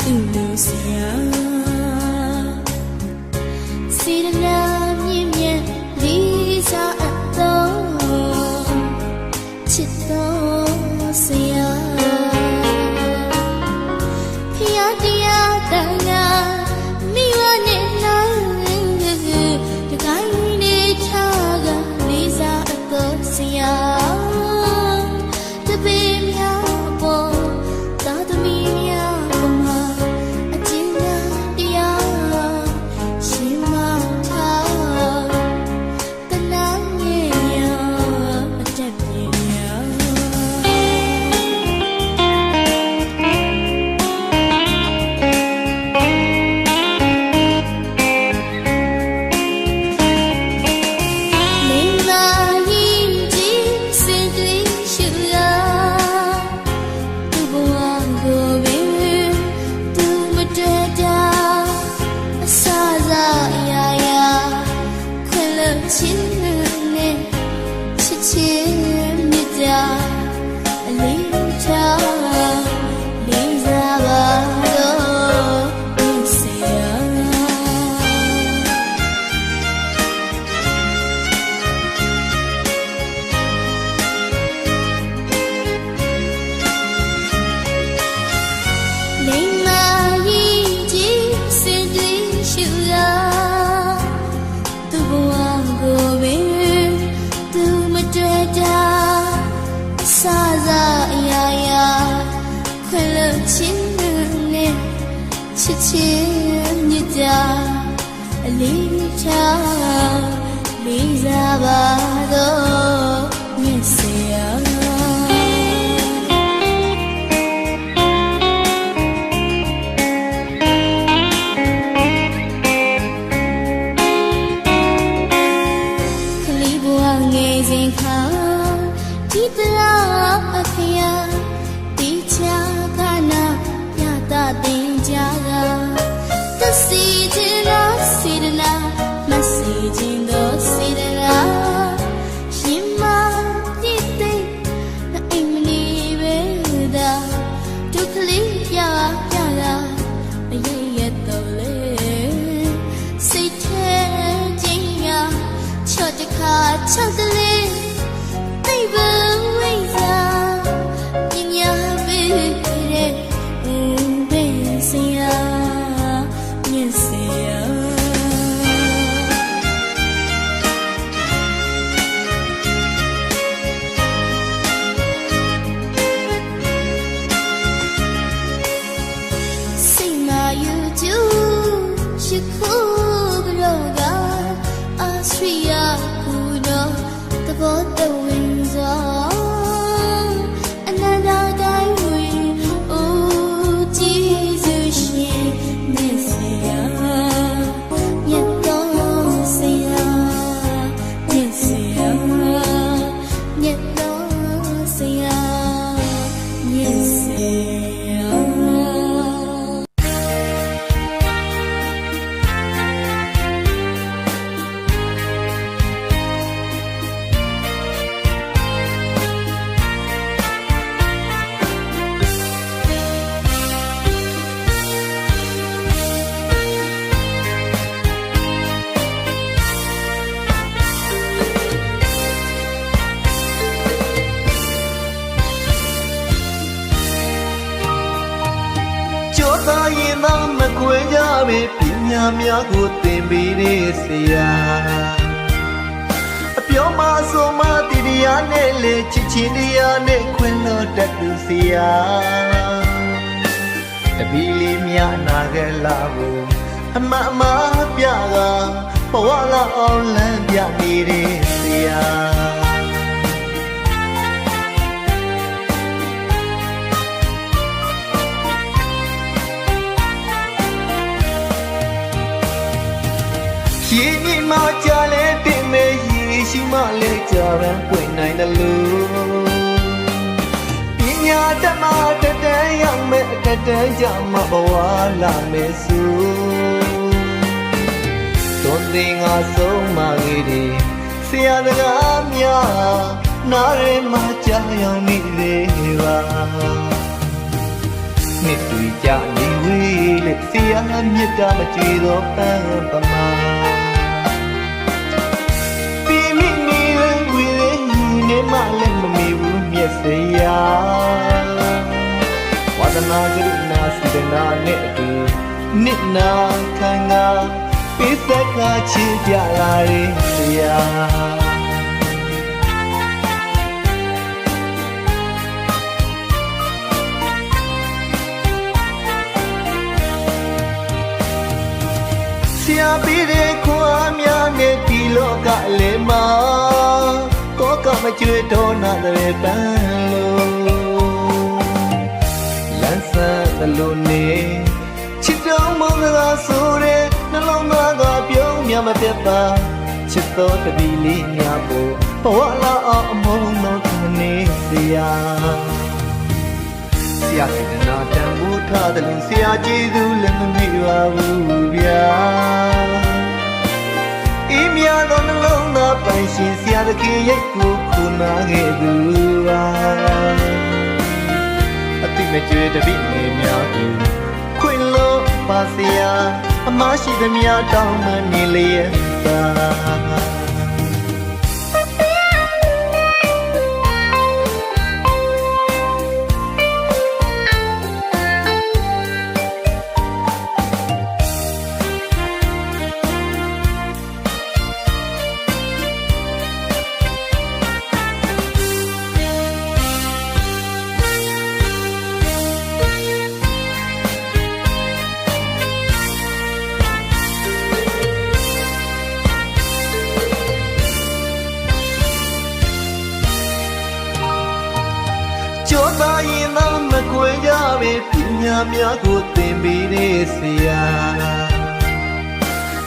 သူလို့ဆရာစေတနာမြင့်မြတ်လေးစားအပ်တော်ချစ်တော်ဆရာဖျားတရားတန်ခါမိဝနဲ့လာတကိုင်းနေထားကလေးစားအပ်တော်ဆရာတပည့်များပေါ်သာသမီများပေါ်မှာအကျဉ်းတရားရှင်မထားတနာငယ်ရအတက်ပြေရချင်းနဲ့ချစ်ချင်းမြတ်တာအလေးထားလေးစားပါတော့ဆရာလိမ္မာရင်ကြီးစင်ကြီးရှူလာသူဘဝကိုပဲသူမတွေ့တာအစားစားအရာရာခွင့်လို့ချင်းနဲ့ချစ်ချင်းမြတ်တာအလေးထားလေးစားပါတော့မြတ်ဆရာဒီတလားအခရာဒီချာကနာရတာတင်ကြကသစီခြင်းလားစေတနာမစီခြင်းတော့စေတနာရှင်မတိတိအိမ်မနေပဲသာဒုက္ခလေးပြပြလာအရေးရတော့လေစိတ်ထဲခြင်းရချော့တခါချော့တလေးသိဘဝိဇာပညာပေးတဲ့ဘယ်ဆရာမြတ်ဆရာစိတ်မာယူကျူရှိခိုးဘလောကအာစရိယကူတော့တဘောတော်အနန္တတိုင်းဝင်အိုးကျေးဇူးရှင်မြတ်ဆရာမြတ်တော်ဆရာမြတ်ဆရာမြတ်တော်ဆရာမြတ်ဆရာသာရင်သာမခွဲကြပေပညာများကိုသင်ပေးတဲ့ဆရာအပြောမှဆိုမှတရားနဲ့လေချစ်ချင်းတရားနဲ့ခွင့်လို့တတ်သူဆရာတပီးလေးများနာခဲ့လာဘူးအမအမပြကဘဝလာအောင်လမ်းပြနေတဲ့ဆရာရေမြင့်မှကြာလဲတင်မဲ့ရေရှိမှလဲကြာပန်းပွင့်နိုင်တယ်လို့ပညာတတ်မှတတန်းရောက်မဲ့တတန်းကြမှာဘဝလာမယ်ဆိုသွန်သင်ငါဆုံးမကြီးဒီဆရာတကားများနားရဲမှကြာရောက်နေသေးပါ နှစ်တွေကြာနေဝေးလေဆရာမြတ်တာမကြွေတော့ပန်းပမာပြင်းမိနေဝေးလေနေမလည်းမမီဘူးမြတ်စရာဝါဒနာကရုဏာစေတနာနဲ့အတူနှစ်နာခံငါပိစကချစ်ပြလာရဲ့ဆရာဆရာပေးတဲ့ခွန်အားများနဲ့ဒီလောကလည်းမှာကောကမကျွေးတော်နာတဲ့ပန်းလို့လမ်းဆန်းသလိုနေချစ်တော်မင်္ဂလာဆိုတဲ့နှလုံးသားကပြုံးမြမပြတ်ပါချစ်တော်တပီလေးများဖို့ဘဝလာအောင်အမုန်းတော်ကနေဆရာဆရာစေတနာတန်ဖိုးထားတယ်လို့ဆရာကျေးဇူးလည်းမမေ့ပါဘူးဗျာအေးမြတော်နှလုံးသားပိုင်ရှင်ဆရာတခင်ရဲ့ကိုခုနာခဲ့သူပါအတိမကျွေးတပိငယ်များသူခွင်လို့ပါဆရာအမရှိသမျှတောင်းမနေလျက်သာကျော်သားရင်သာမကွယ်ကြပဲပညာများကိုသင်ပေးတဲ့ဆရာ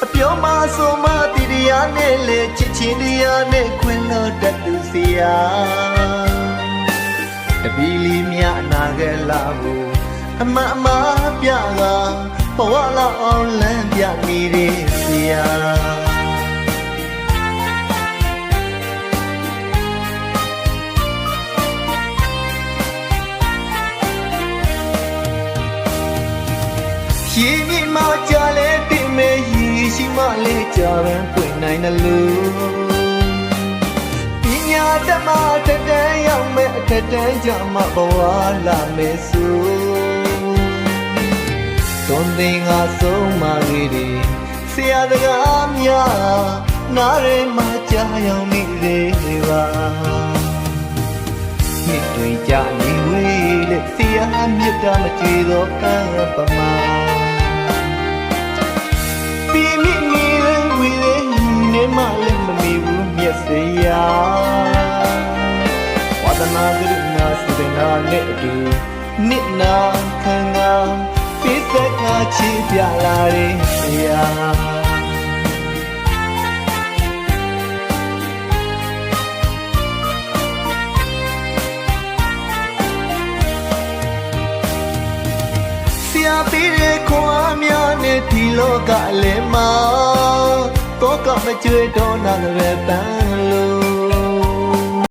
အပြောမဆုံးမတရားနဲ့လေချစ်ချင်းတရားနဲ့ခွင့်လို့တတ်သူဆရာတပီလီမြအနာကလာဘူးအမအမပြကဘဝလာအောင်လမ်းပြနေတဲ့ဆရာရေမြင့်မကြလဲတင်မဲရေရှိမလဲကြပန်းပွင့်နိုင်တယ်လို့ပညာတမတတန်းရောက်မဲ့အထက်တန်းကြမှာဘဝလာမယ်ဆိုသွန်သင်ငါဆုံးမလေးတွေဆရာတကားများနားရဲမှာကြာရောက်နေသေးပါနှစ်တွေကြာနေဝေးလေဆရာမြတ်တာမကြွေတော့ပန်းပမာမလည်းမမီဘူးမြတ်စရာဝါဒနာကရုဏာစေတနာနဲ့အတူနှစ်နာခံငါပိစကချစ်ပြလာရဲ့ဆရာဆရာပေးတဲ့ခွန်အားများနဲ့ဒီလောကလည်းမှာကောကမကျွေးတော်နာလည်းပန်းလို့